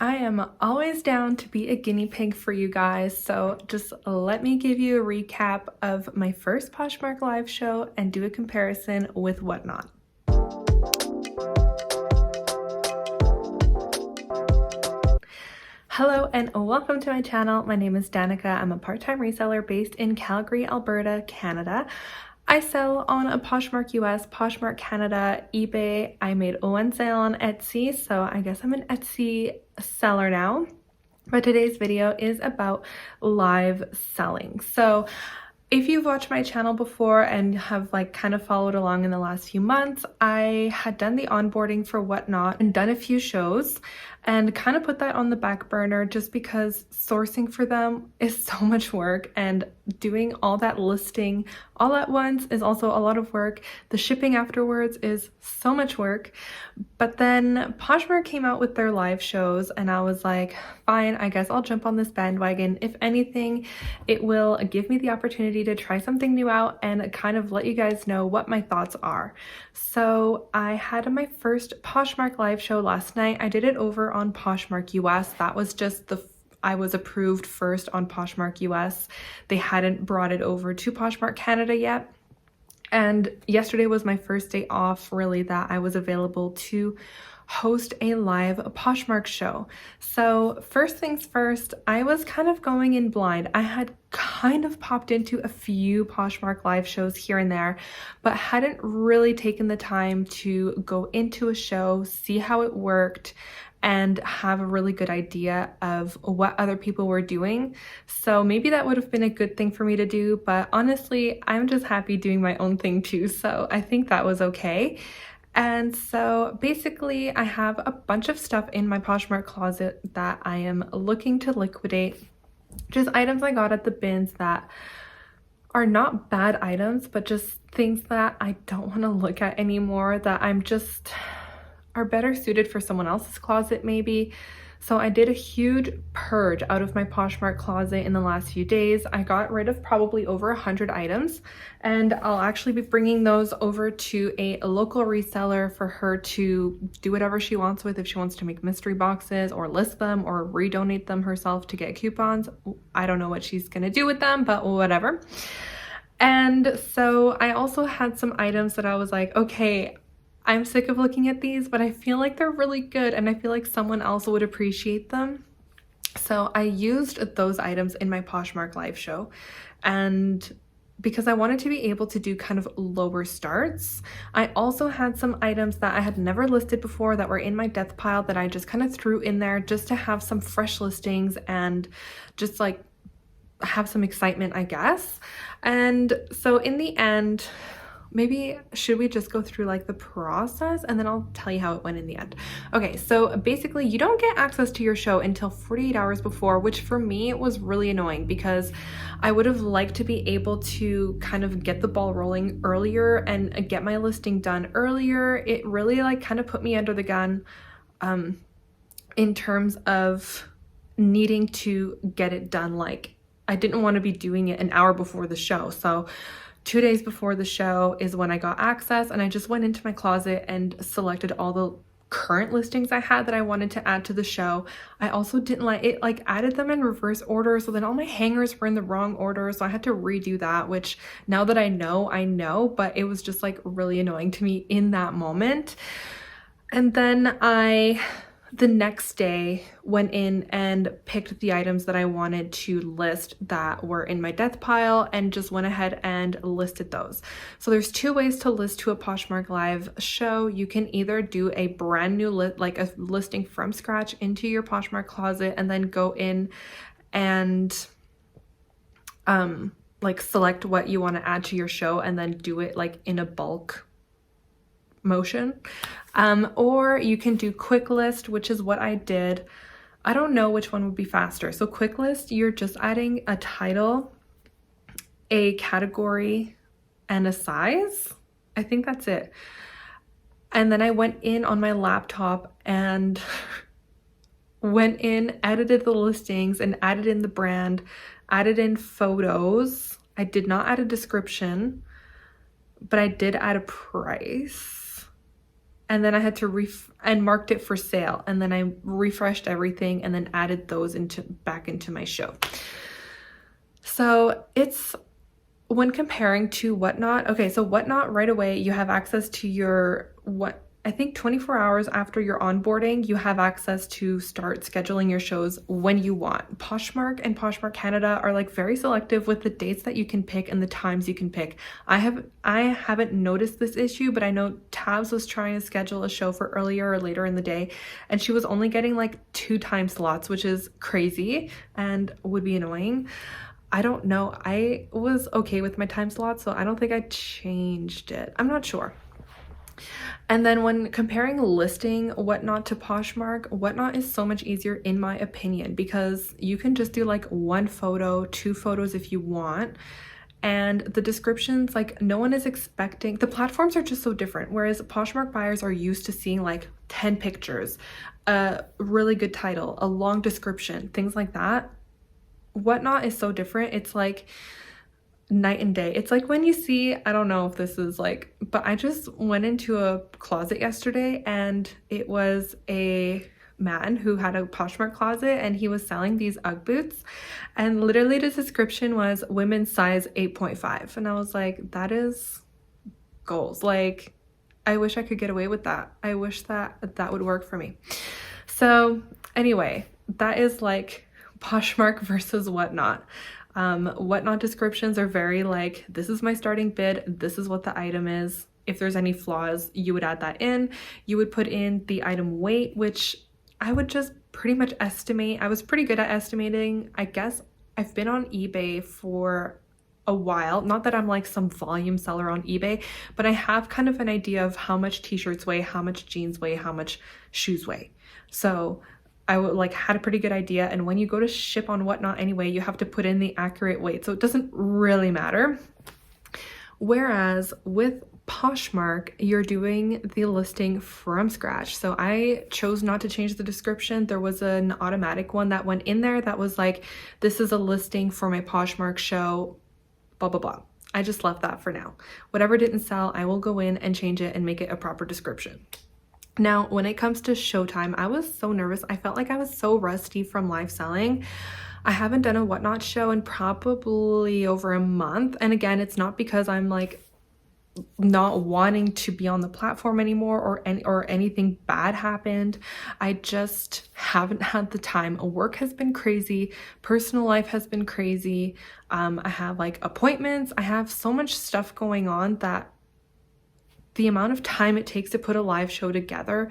I am always down to be a guinea pig for you guys, so just let me give you a recap of my first Poshmark live show and do a comparison with whatnot. Hello and welcome to my channel. My name is Danica. I'm a part-time reseller based in Calgary, Alberta, Canada. I sell on a Poshmark US, Poshmark Canada, eBay. I made one sale on Etsy, so I guess I'm an Etsy seller now. But today's video is about live selling. So if you've watched my channel before and have kind of followed along in the last few months, I had done the onboarding for Whatnot and done a few shows and kind of put that on the back burner just because sourcing for them is so much work, and doing all that listing all at once is also a lot of work. The shipping afterwards is so much work. But then Poshmark came out with their live shows and I was like, fine, I guess I'll jump on this bandwagon. If anything, it will give me the opportunity to try something new out and kind of let you guys know what my thoughts are. So I had my first Poshmark live show last night. I did it over on Poshmark US. That was just I was approved first on Poshmark US. They hadn't brought it over to Poshmark Canada yet. And yesterday was my first day off, really, that I was available to host a live Poshmark show. So first things first, I was kind of going in blind. I had kind of popped into a few Poshmark live shows here and there, but hadn't really taken the time to go into a show, see how it worked, and have a really good idea of what other people were doing. So maybe that would have been a good thing for me to do, but honestly, I'm just happy doing my own thing too, so I think that was okay. And so basically, I have a bunch of stuff in my Poshmark closet that I am looking to liquidate. Just items I got at the bins that are not bad items, but just things that I don't want to look at anymore, that I'm just are better suited for someone else's closet maybe. So I did a huge purge out of my Poshmark closet in the last few days. I got rid of probably over 100 items, and I'll actually be bringing those over to a local reseller for her to do whatever she wants with. If she wants to make mystery boxes or list them or redonate them herself to get coupons, I don't know what she's gonna do with them, but whatever. And so I also had some items that I was like, okay, I'm sick of looking at these, but I feel like they're really good and I feel like someone else would appreciate them. So I used those items in my Poshmark live show, and because I wanted to be able to do kind of lower starts, I also had some items that I had never listed before that were in my death pile that I just kind of threw in there just to have some fresh listings and just like have some excitement, I guess. And so in the end, maybe should we just go through like the process and then I'll tell you how it went in the end. Okay, so basically you don't get access to your show until 48 hours before, which for me was really annoying because I would have liked to be able to kind of get the ball rolling earlier and get my listing done earlier. It really kind of put me under the gun in terms of needing to get it done. I didn't want to be doing it an hour before the show. So 2 days before the show is when I got access, and I just went into my closet and selected all the current listings I had that I wanted to add to the show. I also didn't added them in reverse order, so then all my hangers were in the wrong order, so I had to redo that, which now that I know, but it was just really annoying to me in that moment. And then the next day went in and picked the items that I wanted to list that were in my death pile and just went ahead and listed those. So there's two ways to list to a Poshmark live show. You can either do a brand new a listing from scratch into your Poshmark closet and then go in and select what you want to add to your show and then do it in a bulk motion, or you can do quick list, which is what I did. I don't know which one would be faster. So quick list, you're just adding a title, a category, and a size. I think that's it. And then I went in on my laptop and went in, edited the listings and added in the brand, added in photos. I did not add a description, but I did add a price. and then I had to and marked it for sale, and then I refreshed everything and then added those back into my show. So it's, when comparing to Whatnot, okay, so Whatnot, right away you have access to your, I think 24 hours after your onboarding, you have access to start scheduling your shows when you want. Poshmark and Poshmark Canada are like very selective with the dates that you can pick and the times you can pick. I haven't noticed this issue, but I know Tabs was trying to schedule a show for earlier or later in the day, and she was only getting like 2 time slots, which is crazy and would be annoying. I don't know. I was okay with my time slot, so I don't think I changed it. I'm not sure. And then when comparing listing Whatnot to Poshmark, Whatnot is so much easier in my opinion, because you can just do like 1 photo, 2 photos if you want. And the descriptions, like no one is expecting, the platforms are just so different. Whereas Poshmark buyers are used to seeing like 10 pictures, a really good title, a long description, things like that. Whatnot is so different. It's like night and day. It's like when you see, I don't know if this is like, but I just went into a closet yesterday and it was a man who had a Poshmark closet and he was selling these UGG boots, and literally the description was women's size 8.5, and I was like, that is goals. Like, I wish I could get away with that. I wish that that would work for me. So anyway, that is like Poshmark versus Whatnot. Whatnot descriptions are very like, this is my starting bid, this is what the item is. If there's any flaws, you would add that in. You would put in the item weight, which I would just pretty much estimate. I was pretty good at estimating. I guess I've been on eBay for a while. Not that I'm like some volume seller on eBay, but I have kind of an idea of how much t-shirts weigh, how much jeans weigh, how much shoes weigh. So I would like had a pretty good idea. And when you go to ship on Whatnot anyway, you have to put in the accurate weight. So it doesn't really matter. Whereas with Poshmark, you're doing the listing from scratch. So I chose not to change the description. There was an automatic one that went in there that was like, this is a listing for my Poshmark show, blah, blah, blah. I just left that for now. Whatever didn't sell, I will go in and change it and make it a proper description. Now, when it comes to showtime, I was so nervous. I felt like I was so rusty from live selling. I haven't done a Whatnot show in probably over a month. And again, it's not because I'm like not wanting to be on the platform anymore or anything bad happened. I just haven't had the time. Work has been crazy. Personal life has been crazy. I have like appointments. I have so much stuff going on that the amount of time it takes to put a live show together,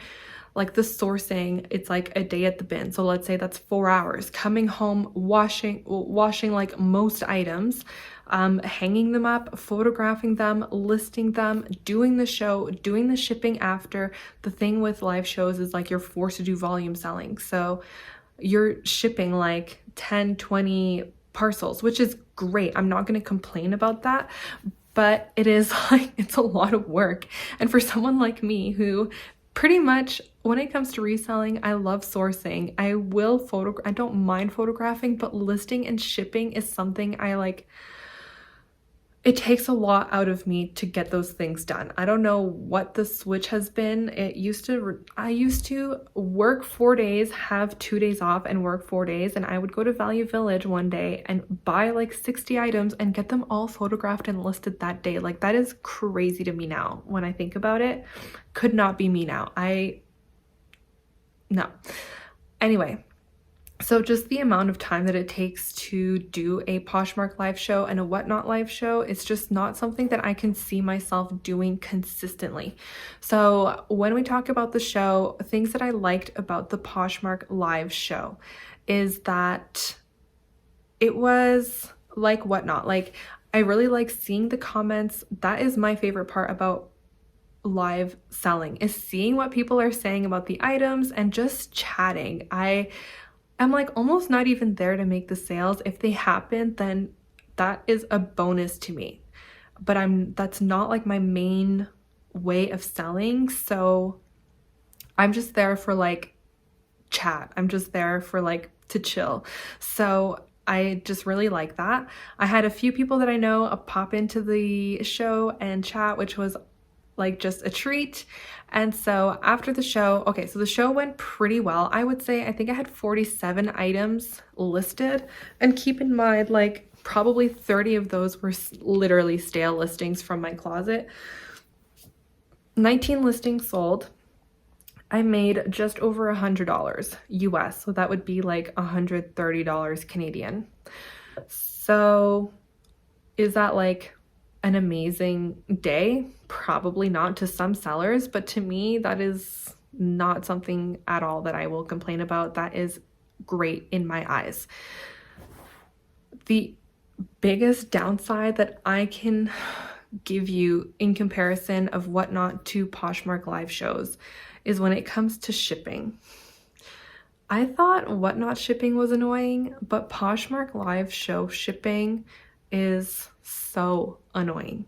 like the sourcing, it's like a day at the bin. So let's say that's 4 hours. Coming home, washing like most items, hanging them up, photographing them, listing them, doing the show, doing the shipping after. The thing with live shows is like you're forced to do volume selling. So you're shipping like 10, 20 parcels, which is great. I'm not going to complain about that. But it is like, it's a lot of work. And for someone like me who pretty much, when it comes to reselling, I love sourcing. I don't mind photographing, but listing and shipping is something I like. It takes a lot out of me to get those things done. I don't know what the switch has been. I used to work 4 days, have 2 days off and work 4 days. And I would go to Value Village one day and buy like 60 items and get them all photographed and listed that day. Like that is crazy to me now when I think about it. Could not be me now. No. Anyway. So just the amount of time that it takes to do a Poshmark live show and a Whatnot live show, it's just not something that I can see myself doing consistently. So when we talk about the show, things that I liked about the Poshmark live show is that it was like Whatnot. Like I really like seeing the comments. That is my favorite part about live selling, is seeing what people are saying about the items and just chatting. I'm like almost not even there to make the sales. If they happen, then that is a bonus to me. But that's not like my main way of selling. So I'm just there for like chat. I'm just there for like to chill. So I just really like that. I had a few people that I know pop into the show and chat, which was like just a treat. And so after the show, okay, so the show went pretty well. I would say, I think I had 47 items listed. And keep in mind, like probably 30 of those were literally stale listings from my closet. 19 listings sold. I made just over $100 US. So that would be like $130 Canadian. So is that like an amazing day? Probably not to some sellers, but to me, that is not something at all that I will complain about. That is great in my eyes. The biggest downside that I can give you in comparison of Whatnot to Poshmark live shows is when it comes to shipping. I thought Whatnot shipping was annoying, but Poshmark live show shipping is so annoying.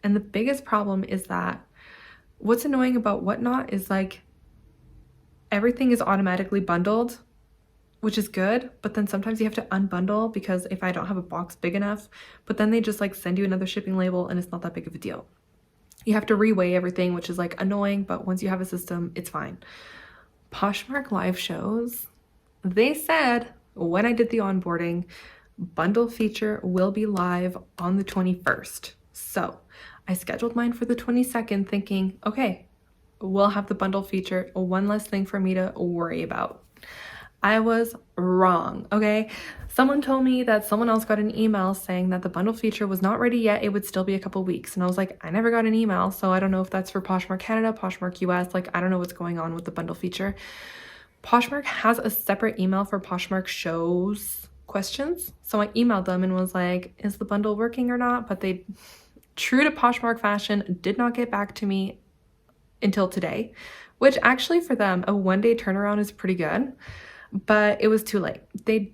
And the biggest problem is that what's annoying about Whatnot is like everything is automatically bundled, which is good, but then sometimes you have to unbundle because if I don't have a box big enough, but then they just like send you another shipping label and it's not that big of a deal. You have to reweigh everything, which is like annoying, but once you have a system, it's fine. Poshmark live shows, they said when I did the onboarding, bundle feature will be live on the 21st. So I scheduled mine for the 22nd thinking, okay, we'll have the bundle feature, one less thing for me to worry about. I was wrong, okay? Someone told me that someone else got an email saying that the bundle feature was not ready yet. It would still be a couple weeks. And I was like, I never got an email, so I don't know if that's for Poshmark Canada, Poshmark US. Like, I don't know what's going on with the bundle feature. Poshmark has a separate email for Poshmark shows questions. So I emailed them and was like, is the bundle working or not? But they, true to Poshmark fashion, did not get back to me until today, which actually for them, a 1-day turnaround is pretty good. But it was too late. They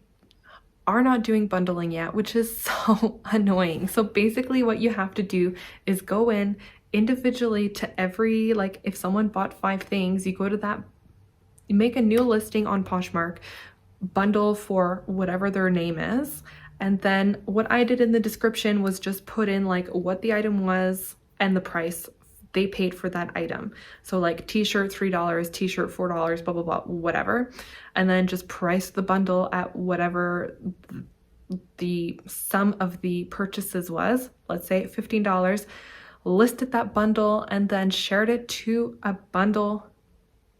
are not doing bundling yet, which is so annoying. So basically what you have to do is go in individually to every, like if someone bought 5 things, you go to that, you make a new listing on Poshmark, bundle for whatever their name is. And then what I did in the description was just put in like what the item was and the price they paid for that item. So like t-shirt $3, t-shirt $4, blah, blah, blah, whatever. And then just price the bundle at whatever the sum of the purchases was, let's say $15, listed that bundle and then shared it to a bundle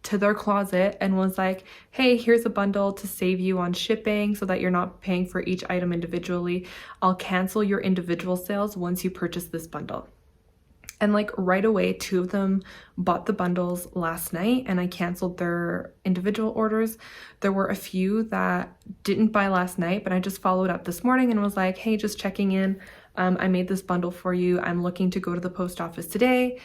to their closet and was like, hey, here's a bundle to save you on shipping so that you're not paying for each item individually. I'll cancel your individual sales once you purchase this bundle. And like right away, 2 of them bought the bundles last night and I canceled their individual orders. There were a few that didn't buy last night, but I just followed up this morning and was like, hey, just checking in. I made this bundle for you. I'm looking to go to the post office today,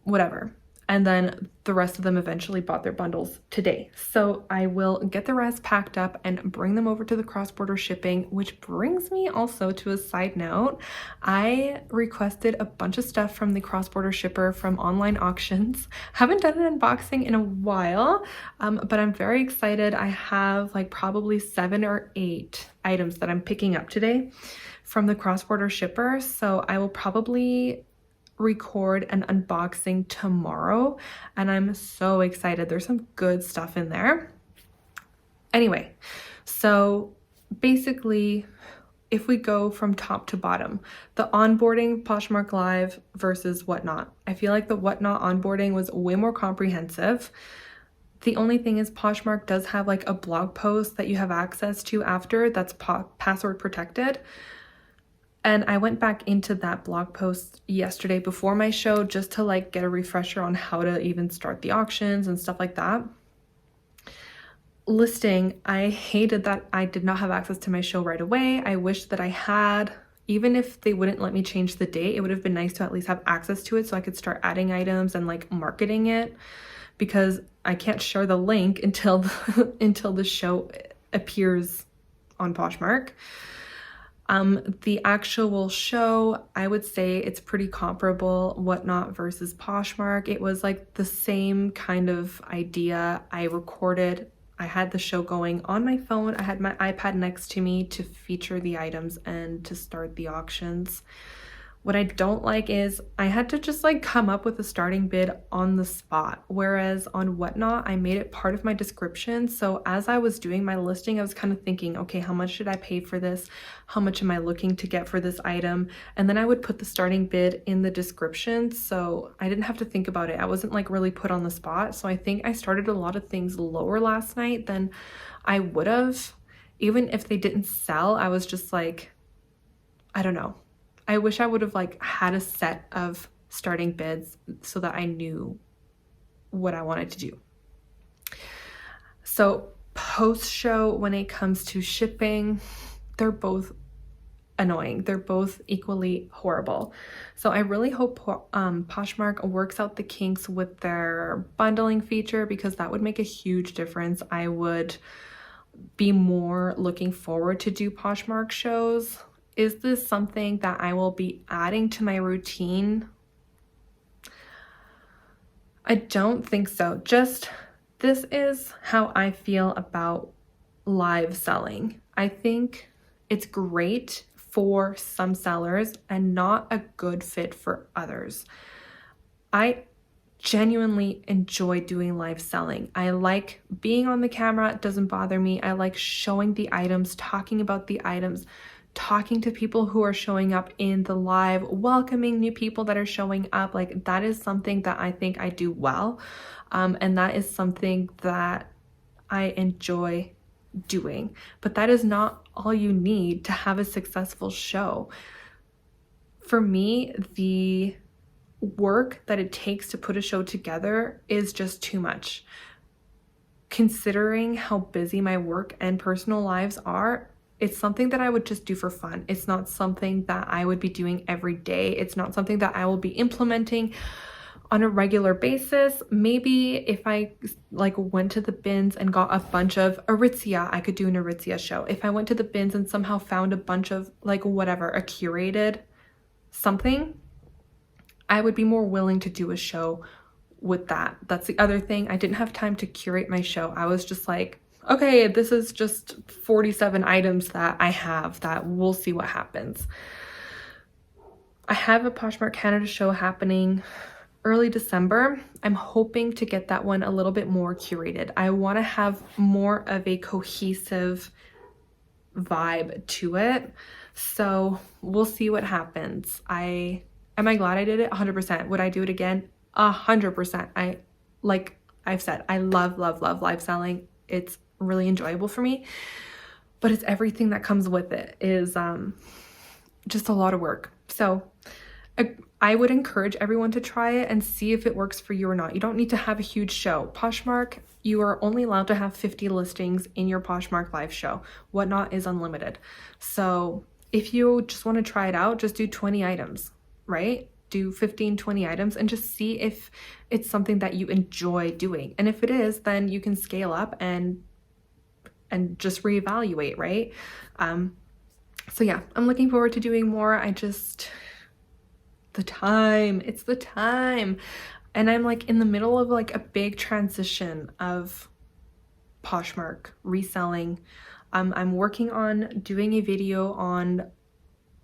whatever. And then the rest of them eventually bought their bundles today. So I will get the rest packed up and bring them over to the cross-border shipping, which brings me also to a side note. I requested a bunch of stuff from the cross-border shipper from online auctions. Haven't done an unboxing in a while, but I'm very excited. I have like probably 7 or 8 items that I'm picking up today from the cross-border shipper. So I will probably record an unboxing tomorrow and I'm so excited. There's some good stuff in there. Anyway, so basically if we go from top to bottom, the onboarding Poshmark Live versus Whatnot, I feel like the Whatnot onboarding was way more comprehensive. The only thing is Poshmark does have like a blog post that you have access to after that's password protected. And I went back into that blog post yesterday before my show just to like get a refresher on how to even start the auctions and stuff like that. Listing, I hated that I did not have access to my show right away. I wish that I had, even if they wouldn't let me change the date, it would have been nice to at least have access to it so I could start adding items and like marketing it, because I can't share the link until the show appears on Poshmark. The actual show, I would say it's pretty comparable, Whatnot versus Poshmark. It was like the same kind of idea. I had the show going on my phone. I had my iPad next to me to feature the items and to start the auctions. What I don't like is I had to just like come up with a starting bid on the spot, whereas on Whatnot, I made it part of my description. So as I was doing my listing, I was kind of thinking, okay, how much should I pay for this? How much am I looking to get for this item? And then I would put the starting bid in the description. So I didn't have to think about it. I wasn't like really put on the spot. So I think I started a lot of things lower last night than I would have. Even if they didn't sell, I was just like, I don't know. I wish I would have like had a set of starting bids so that I knew what I wanted to do. So post-show, when it comes to shipping, they're both annoying. They're both equally horrible. So I really hope Poshmark works out the kinks with their bundling feature, because that would make a huge difference. I would be more looking forward to do Poshmark shows. Is this something that I will be adding to my routine? I don't think so. Just this is how I feel about live selling. I think it's great for some sellers and not a good fit for others. I genuinely enjoy doing live selling. I like being on the camera. It doesn't bother me. I like showing the items, talking about the items, talking to people who are showing up in the live, welcoming new people that are showing up. Like, that is something that I think I do well. And that is something that I enjoy doing. But that is not all you need to have a successful show. For me, the work that it takes to put a show together is just too much. Considering how busy my work and personal lives are, it's something that I would just do for fun. It's not something that I would be doing every day. It's not something that I will be implementing on a regular basis. Maybe if I like went to the bins and got a bunch of Aritzia, I could do an Aritzia show. If I went to the bins and somehow found a bunch of like whatever, a curated something, I would be more willing to do a show with that. That's the other thing. I didn't have time to curate my show. I was just like, okay, this is just 47 items that I have that we'll see what happens. I have a Poshmark Canada show happening early December. I'm hoping to get that one a little bit more curated. I want to have more of a cohesive vibe to it. So we'll see what happens. Am I glad I did it? 100%. Would I do it again? 100%. Like I've said, I love live selling. It's really enjoyable for me, but it's everything that comes with it is just a lot of work. So I would encourage everyone to try it and see if it works for you or not. You don't need to have a huge show. Poshmark, you are only allowed to have 50 listings in your Poshmark live show. Whatnot is unlimited. So if you just want to try it out, just do 20 items, right? Do 15, 20 items and just see if it's something that you enjoy doing. And if it is, then you can scale up and just reevaluate, right? So yeah, I'm looking forward to doing more. It's the time. And I'm like in the middle of like a big transition of Poshmark reselling. I'm working on doing a video on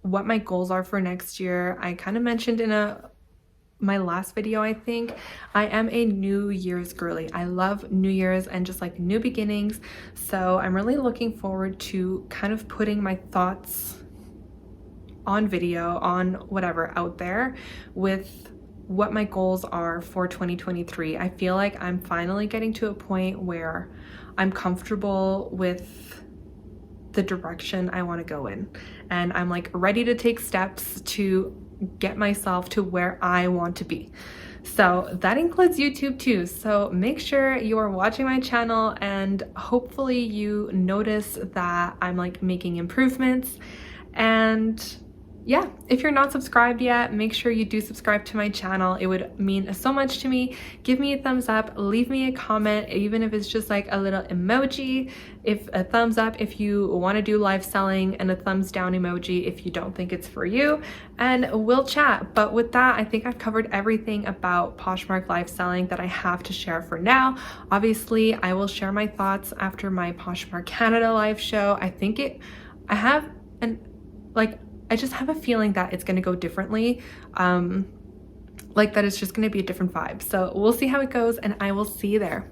what my goals are for next year. I kind of mentioned in my last video, I think, I am a New Year's girly. I love New Year's and just like new beginnings. So I'm really looking forward to kind of putting my thoughts on video, on whatever out there with what my goals are for 2023. I feel like I'm finally getting to a point where I'm comfortable with the direction I want to go in. And I'm like ready to take steps to get myself to where I want to be. So that includes YouTube too. So make sure you are watching my channel and hopefully you notice that I'm like making improvements. And yeah, if you're not subscribed yet, make sure you do subscribe to my channel. It would mean so much to me. Give me a thumbs up, leave me a comment, even if it's just like a little emoji. If a thumbs up if you want to do live selling, and a thumbs down emoji if you don't think it's for you, and we'll chat. But with that, I think I've covered everything about Poshmark live selling that I have to share for now. Obviously, I will share my thoughts after my Poshmark Canada live show. I have I just have a feeling that it's going to go differently. Like that it's just going to be a different vibe. So we'll see how it goes, and I will see you there.